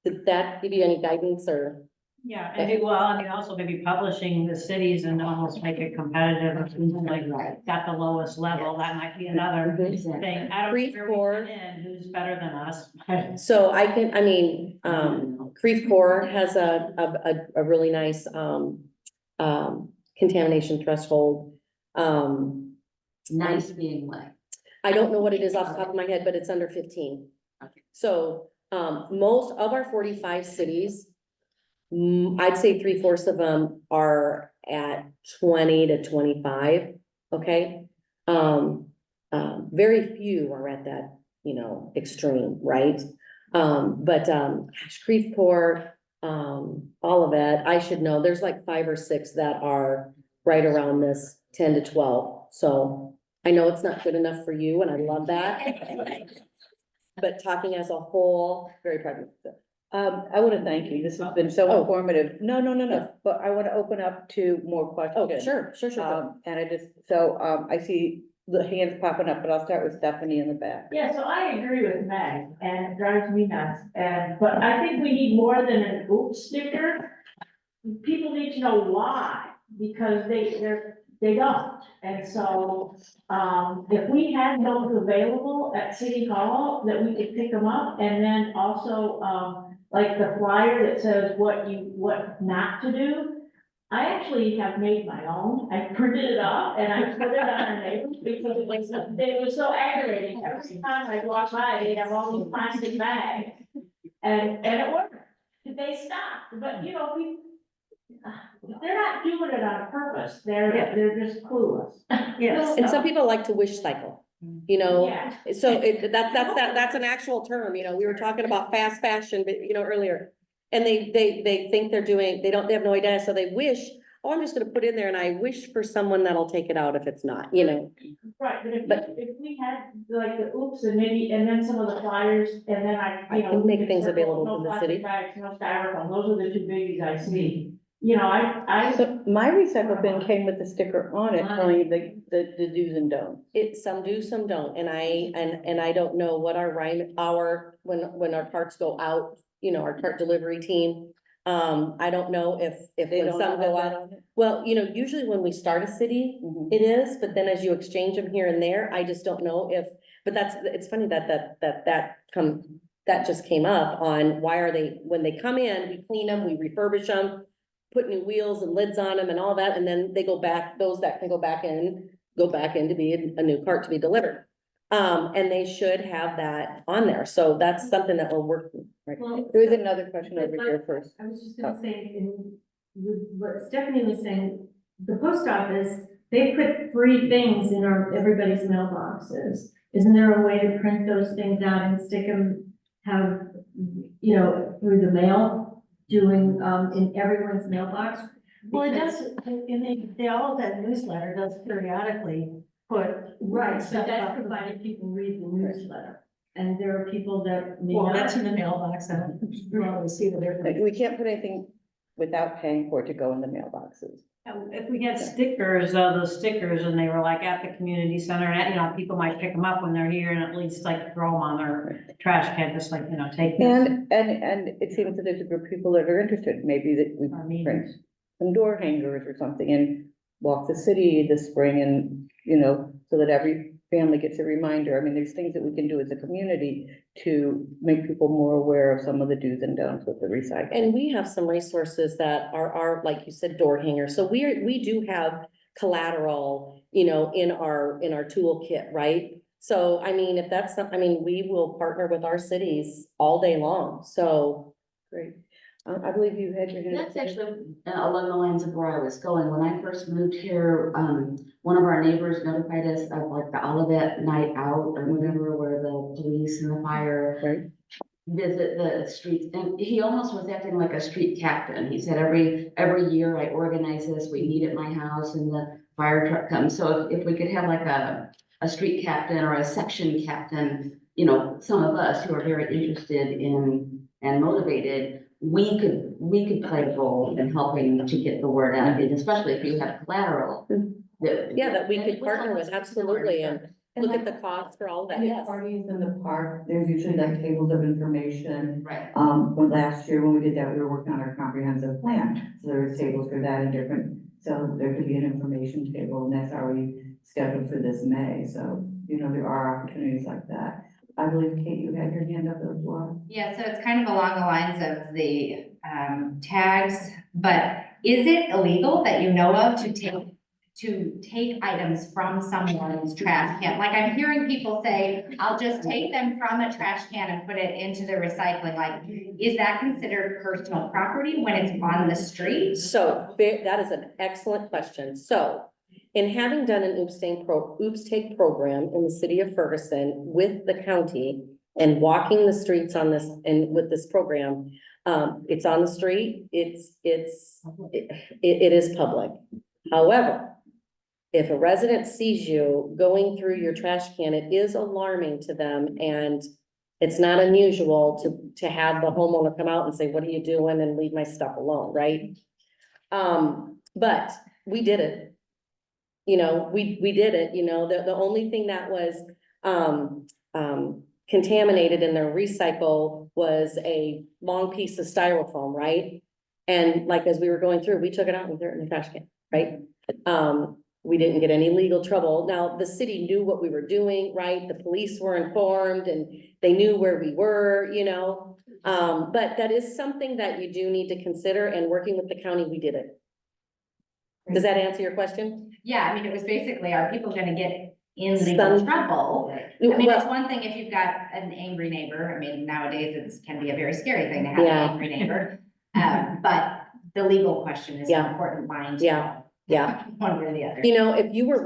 did that give you any guidance or? Yeah, and also maybe publishing the cities and almost make it competitive, or something like got the lowest level, that might be another Mhm. thing. I don't Creve know Coeur. who's better than us. So Creve Coeur has a really nice, contamination threshold. Nice being like. I don't know what it is off the top of my head, but it's under 15. Okay. So, most of our 45 cities, I'd say 3/4 of them are at 20 to 25, okay? Very few are at that, extreme, right? Creve Coeur, Olivet, I should know, there's like 5 or 6 that are right around this 10 to 12. So I know it's not good enough for you and I love that. but talking as a whole, very proud of it. I want to thank you. This has been so Oh. informative. No, but I want to open up to more questions. Oh, sure. And I just, so, I see the hands popping up, but I'll start with Stephanie in the back. Yeah, so I agree with Meg, and it drives me nuts, but I think we need more than an oops sticker. People need to know why, because they don't, and so, if we had those available at City Hall, that we could pick them up, and then also, like the flyer that says what not to do. I actually have made my own. I printed it off and I put it on our neighbors because it was so aggravating. Every time I walk by, they have all these plastic bags. And it worked. They stopped, but you know, they're not doing it on purpose. They're just clueless. Yes. And some people like to wish cycle, you know, Yeah. so that's an actual term, you know, we were talking about fast fashion, but, you know, earlier. And they think they have no idea, so they wish, oh, I'm just gonna put in there and I wish for someone that'll take it out if it's not, you know. Right, but if we had like the oops and maybe, and then some of the flyers, and then I can make things available no from the plastic city. bags, no styrofoam, those are the two biggies I see. You know, I. So my recycle bin came with a sticker on it telling you the do's and don'ts. Some do, some don't, and I don't know what when our carts go out, you know, our cart delivery team. I don't know if They when don't some have go that out, on it? well, you know, usually when we start a city, Mhm. it is, but then as you exchange them here and there, I just don't know but it's funny that just came up on why are they, when they come in, we clean them, we refurbish them, put new wheels and lids on them and all that, and then they go back, those that can go back in to be a new cart to be delivered. And they should have that on there, so that's something that we're working, right? Well, There is another question over here first. I was just gonna say, with what Stephanie was saying, the post office, they put free things in everybody's mailboxes. Isn't there a way to print those things out and stick them, you know, through the mail, doing, in everyone's mailbox? Well, it does, and they all of that newsletter does periodically put. Right, stuff but that's up. provided people read the newsletter. And there are people that may Well, not. that's in the mailbox, I don't really see the difference. We can't put anything without paying for it to go in the mailboxes. If we had stickers, those stickers, and they were like at the community center, and, you know, people might pick them up when they're here and at least like throw them on their trash can, just like, you know, take this. And it seems that there's a group of people that are interested, maybe that we I mean- print some door hangers or something and walk the city this spring and, you know, so that every family gets a reminder. I mean, there's things that we can do as a community to make people more aware of some of the do's and don'ts with the recycling. And we have some resources that are, like you said, door hangers, so we do have collateral, you know, in our toolkit, right? So, I mean, if that's something, I mean, we will partner with our cities all day long, so. Great. I believe you had your hand. That's actually along the lines of where I was going. When I first moved here, one of our neighbors notified us of like the Olivet Night Out or whatever, where the police and the fire Right. visit the streets. And he almost was acting like a street captain. He said, every year I organize this, we meet at my house and the fire truck comes. So if we could have like a street captain or a section captain, you know, some of us who are very interested in and motivated, we could play a role in helping to get the word out, and especially if you have collateral. That we could partner with, absolutely, and look at the cost for all of that, And the yes. parties in the park, there's usually like tables of information. Right. But last year when we did that, we were working on our comprehensive plan, so there was tables for that and different, so there could be an information table, and that's already scheduled for this May, so, you know, there are opportunities like that. I believe, Kate, you had your hand up as well. Yeah, so it's kind of along the lines of the tags, but is it illegal that you know of to take items from someone's trash can? Like I'm hearing people say, I'll just take them from a trash can and put it into the recycling. Like, is that considered personal property when it's on the street? So that is an excellent question. So in having done an Oops Take program in the city of Ferguson with the county and walking the streets on this and with this program, it's on the street, it is public. However, if a resident sees you going through your trash can, it is alarming to them and It's not unusual to have the homeowner come out and say, what are you doing? And leave my stuff alone, right? But we did it. You know, we did it, you know, the only thing that was, contaminated in their recycle was a long piece of styrofoam, right? And like, as we were going through, we took it out and threw it in the trash can, right? We didn't get any legal trouble. Now, the city knew what we were doing, right? The police were informed and they knew where we were, you know? But that is something that you do need to consider, and working with the county, we did it. Does that answer your question? Yeah, I mean, it was basically, are people gonna get in legal Some- trouble? I mean, it's Well, one thing if you've got an angry neighbor. I mean, nowadays it can be a very scary thing to have Yeah. an angry neighbor. But the legal question is an Yeah. important line to Yeah. know. Yeah. One way or the other. You know, if you were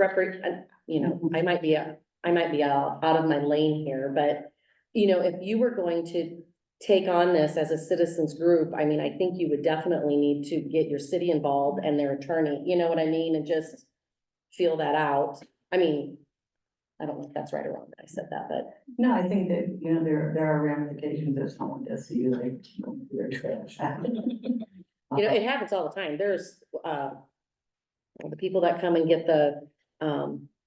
you know, I might be out of my lane here, but, you know, if you were going to take on this as a citizens group, I mean, I think you would definitely need to get your city involved and their attorney, you know what I mean, and just feel that out. I mean, I don't know if that's right or wrong that I said that, but No, I think that, you know, there are ramifications if someone does see you, like, their trash. you know, it happens all the time. There's, the people that come and get the,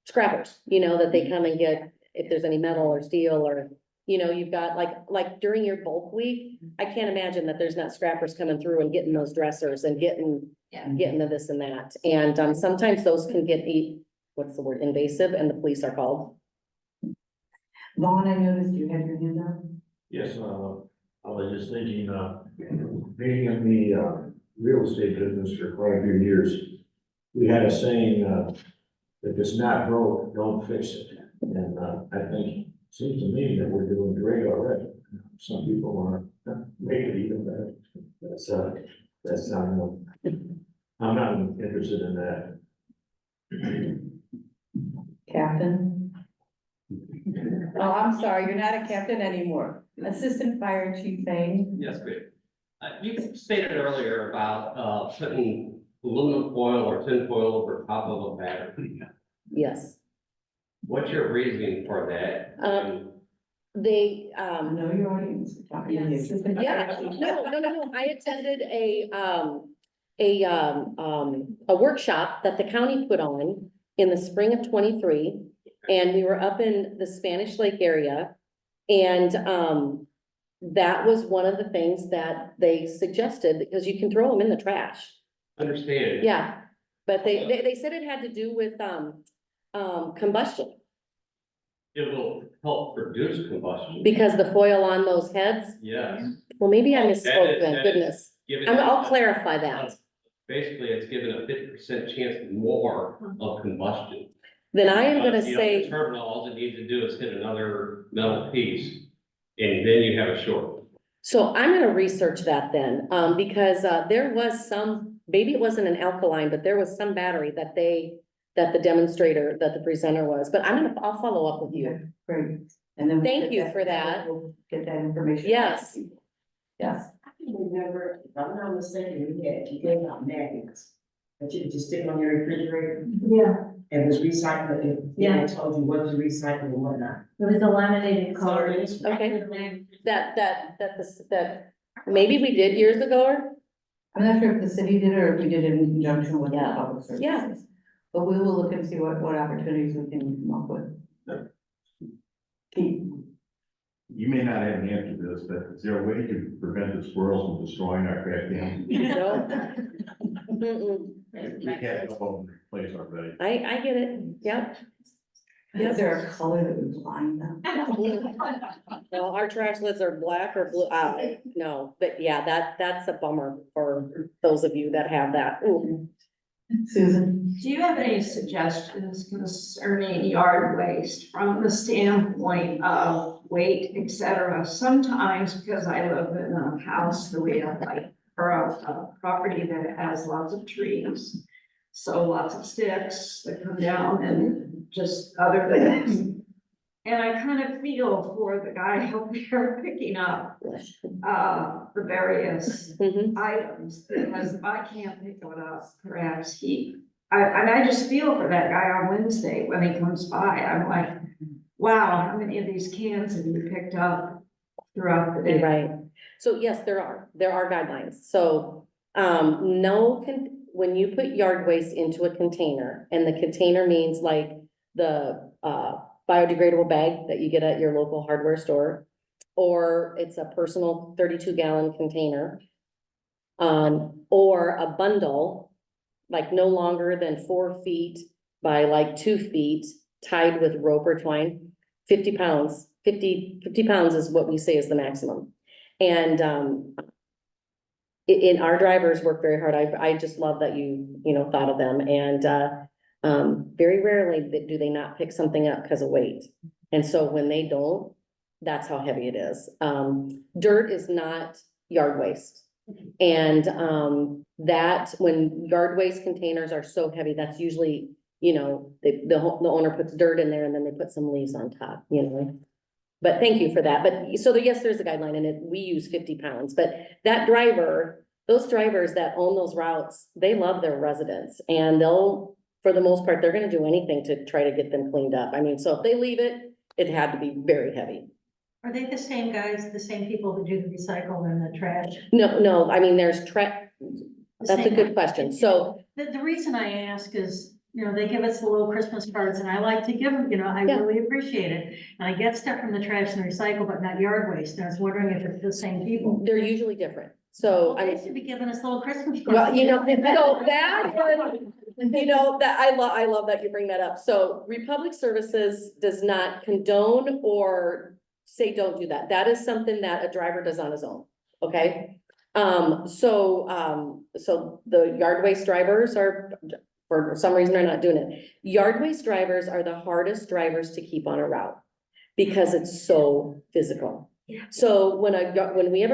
scrappers, you know, that they come and get, if there's any metal or steel or, you know, you've got like during your bulk week, I can't imagine that there's not scrappers coming through and getting those dressers and getting to this and that. And, sometimes those can get what's the word, invasive, and the police are called. Vaughn, I noticed you had your hand up. Yes, I was just thinking, being in the, real estate business for quite a few years, we had a saying, if it's not broke, don't fix it. And, I think, it seems to me that we're doing great already. Some people want to make it even better. That's not, I'm not interested in that. Captain? Oh, I'm sorry, you're not a captain anymore. Assistant Fire Chief Fane. Yes, great. You stated earlier about, putting aluminum foil or tin foil over top of a battery. Yes. What's your reasoning for that? They, I know your audience. We're talking to the Yes. Assistant Fire Yeah, Chief. no. I attended a workshop that the county put on in the spring of 23. And we were up in the Spanish Lake area. And, that was one of the things that they suggested, because you can throw them in the trash. Understand. Yeah, but they said it had to do with, combustion, It will help produce combustion. because the foil on those heads. Yes. Well, maybe I That misspoke is- then, that is goodness. given- I'll clarify that. Basically, it's given a 50% chance more of combustion. Then I am gonna Because, you know, the say, terminal, all it needs to do is hit another metal piece, and then you have a short. so I'm gonna research that then, because, there was some, maybe it wasn't an alkaline, but there was some battery that the demonstrator, that the presenter was, but I'll follow up with you. Great. And then. Thank you for that. We'll get that information. Yes. Yes. I can remember, if I'm not mistaken, you gave out magnets, that you could just stick on your refrigerator Yeah, and was recycling, and Yeah. they told you what to recycle and whatnot. it was a laminated card. Okay. That maybe we did years ago, or? I'm not sure if the city did or if we did it in conjunction with the Yeah. public services. Yeah. But we will look and see what opportunities we can come up with. Keith? You may not have an answer to this, but is there a way to prevent the squirrels from destroying our trash cans? No. Mm-mm. We had a couple of them replaced already. I get it, yep. Is there a color that would blind them? Well, our trash lids are black or blue, no, but yeah, that's a bummer for those of you that have that. Ooh. Susan? Do you have any suggestions concerning yard waste from the standpoint of weight, et cetera? Sometimes, because I live in a house that we have or a property that has lots of trees. So lots of sticks that come down and just other things. And I kind of feel for the guy out there picking up the various Mhm. items, because if I can't pick it up, perhaps I just feel for that guy on Wednesday when he comes by. I'm like, wow, how many of these cans have you picked up? throughout the day. Right. So yes, there are guidelines. So, when you put yard waste into a container, and the container means like the, biodegradable bag that you get at your local hardware store, or it's a personal 32-gallon container, or a bundle, like no longer than 4 feet by like 2 feet, tied with rope or twine, 50 pounds, 50 pounds is what we say is the maximum. And, our drivers work very hard. I just love that you thought of them, and, very rarely do they not pick something up because of weight. And so when they don't, that's how heavy it is. Dirt is not yard waste. And, that when yard waste containers are so heavy, that's usually, the owner puts dirt in there and then they put some leaves on top, But thank you for that. But so yes, there's a guideline in it. We use 50 pounds, but those drivers that own those routes, they love their residents, and for the most part, they're gonna do anything to try to get them cleaned up. I mean, so if they leave it, it had to be very heavy. Are they the same guys, the same people who do the recycle and the trash? No, I mean, that's a Same. good question. So, The reason I ask is, they give us the little Christmas cards, and I like to give them, I Yeah. really appreciate it. And I get stuff from the trash and recycle, but not yard waste, and I was wondering if it's the same people. they're usually different. So, Well, they should be giving us little Christmas cards. well, that I love that you bring that up. So Republic Services does not condone or say don't do that. That is something that a driver does on his own, okay? So the yard waste drivers are, for some reason, they're not doing it. Yard waste drivers are the hardest drivers to keep on a route because it's so physical. So when we have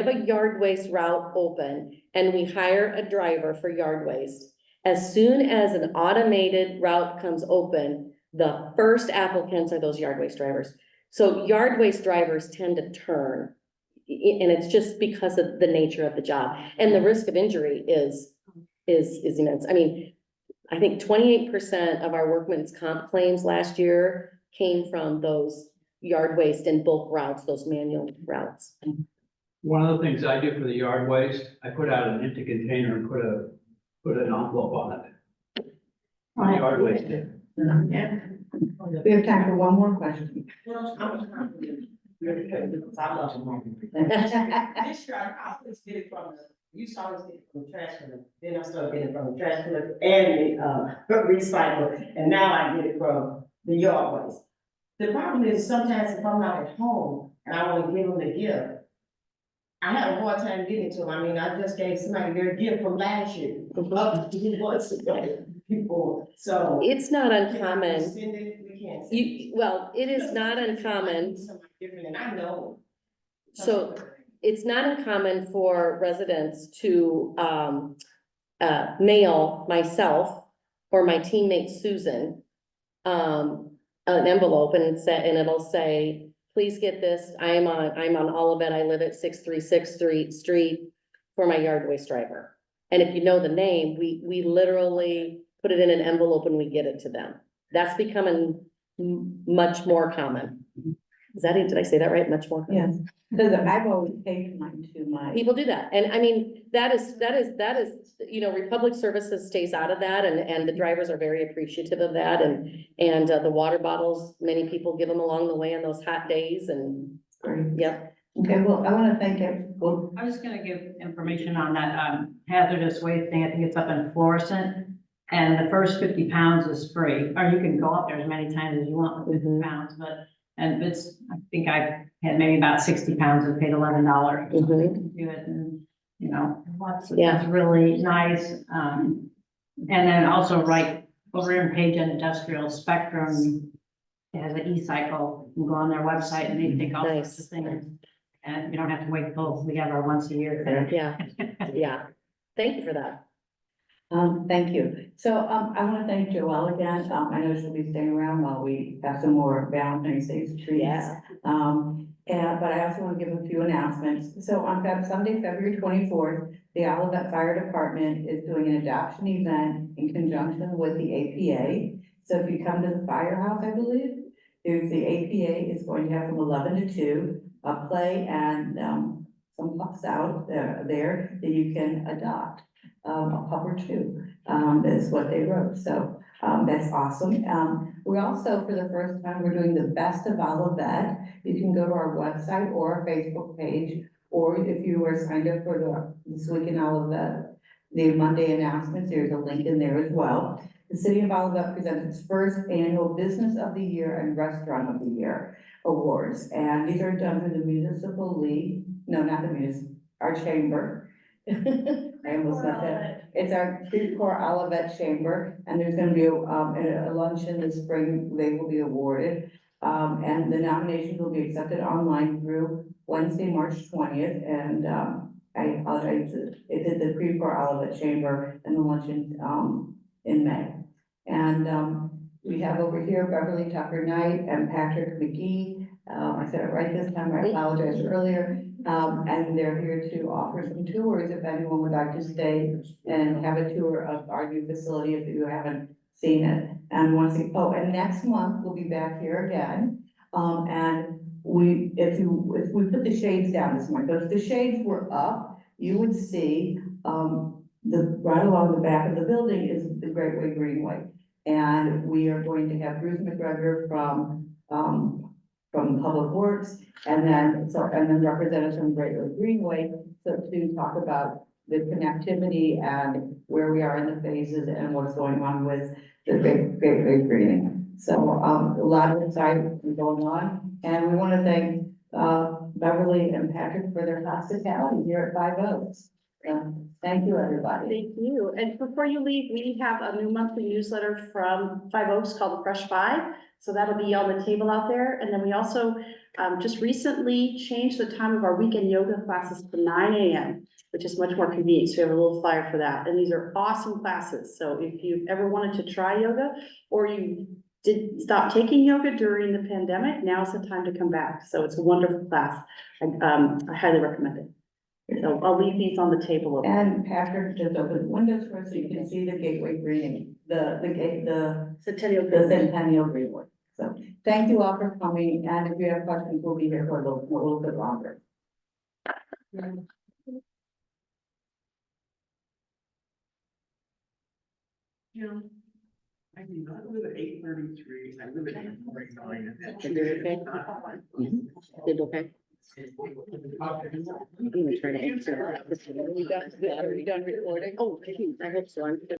a yard waste route open and we hire a driver for yard waste, as soon as an automated route comes open, the first applicants are those yard waste drivers. So yard waste drivers tend to turn, and it's just because of the nature of the job, and the risk of injury is immense. I mean, I think 28% of our workman's comp claims last year came from those yard waste and bulk routes, those manual routes. One of the things I do for the yard waste, I put out an empty container and put an envelope on it. My yard waste. Yeah. We have time for one more question. Well, I'm trying to, because I love to market. This year, I always get it from used to always get it from the trash collector, then I started getting it from the trash collector and the, recycle, and now I get it from the yard waste. The problem is sometimes if I'm not at home and I wanna give them the gift, I have a hard time getting to them. I mean, I just gave somebody their gift from last year, up to 2 months ago, people, so. It's not Can we uncommon. send it? We can't send it. It is not uncommon. Somebody different, and I know. So it's not uncommon for residents to mail myself or my teammate Susan an envelope, and it'll say, please get this. I'm on Olivet. I live at 636th Street for my yard waste driver. And if you know the name, we literally put it in an envelope and we get it to them. That's becoming much more common. Did I say that right? Much more common? Yes, because I've always taken mine to my. People do that. And I mean, that is, Republic Services stays out of that, and the drivers are very appreciative of that, and the water bottles, many people give them along the way on those hot days, and, yep. Okay, well, I want to thank everyone. I was gonna give information on that, hazardous waste thing. I think it's up in Florissant. And the first 50 pounds is free, or you can go up there as many times as you want with 50 pounds, and I think I had maybe about 60 pounds and paid $11 to do it, and, that's really nice. And then also right over in Page Industrial Spectrum, it has an e-cycle. You can go on their website and they take all sorts of things. And you don't have to wait till we have our once a year. Yeah. Thank you for that. Thank you. So, I want to thank Joelle again. I know she'll be staying around while we have some more Valentine's Day treats. Yeah. But I also want to give a few announcements. So on Sunday, February 24th, the Olivet Fire Department is doing an adoption event in conjunction with the APA. So if you come to the firehouse, I believe, the APA is going to have from 11 to 2. play and, some pups out there that you can adopt, a pup or two. That's what they wrote, so, that's awesome. We also, for the first time, we're doing the Best of Olivet. You can go to our website or our Facebook page, or if you are signed up for This Week in Olivet, the Monday announcements, there's a link in there as well. The City of Olivet presents its first annual Business of the Year and Restaurant of the Year awards, and these are done through the Municipal League, no, not the our chamber. I almost got that. It's our Creve-Coeur Olivet Chamber, and there's gonna be a luncheon this spring, they will be awarded. And the nominations will be accepted online through Wednesday, March 20th, and, I apologize, it's at the Creve-Coeur Olivet Chamber and the luncheon, in May. And, we have over here Beverly Tucker Knight and Patrick McGee. I said it right this time, I apologize earlier. And they're here to offer some tours if anyone would like to stay and have a tour of our new facility if you haven't seen it. And and next month we'll be back here again. And if we put the shades down this morning, but if the shades were up, you would see, right along the back of the building is the Great Way Greenway. And we are going to have Bruce McGregor from Public Works, and then representatives from Great Way Greenway, so to talk about the connectivity and where we are in the phases and what's going on with the Great Way Greenway. So, a lot of excitement going on, and we want to thank, Beverly and Patrick for their hospitality here at Five Oaks. Thank you, everybody. Thank you. And before you leave, we have a new monthly newsletter from Five Oaks called the Fresh Five. So that'll be on the table out there. And then we also just recently changed the time of our weekend yoga classes to 9 a.m., which is much more convenient. So we have a little flyer for that. And these are awesome classes. So if you've ever wanted to try yoga, or you did stop taking yoga during the pandemic, now's the time to come back. So it's a wonderful class. I highly recommend it. So I'll leave these on the table. And Patrick just opened the windows for us so you can see the Gateway Greening, the Centennial Greenway. So thank you all for coming, and if you have questions, we'll be here for a little bit longer. I do not live at 833, I live at 849. Did okay? I'm gonna try to answer. Are we done recording? Oh, I hope so.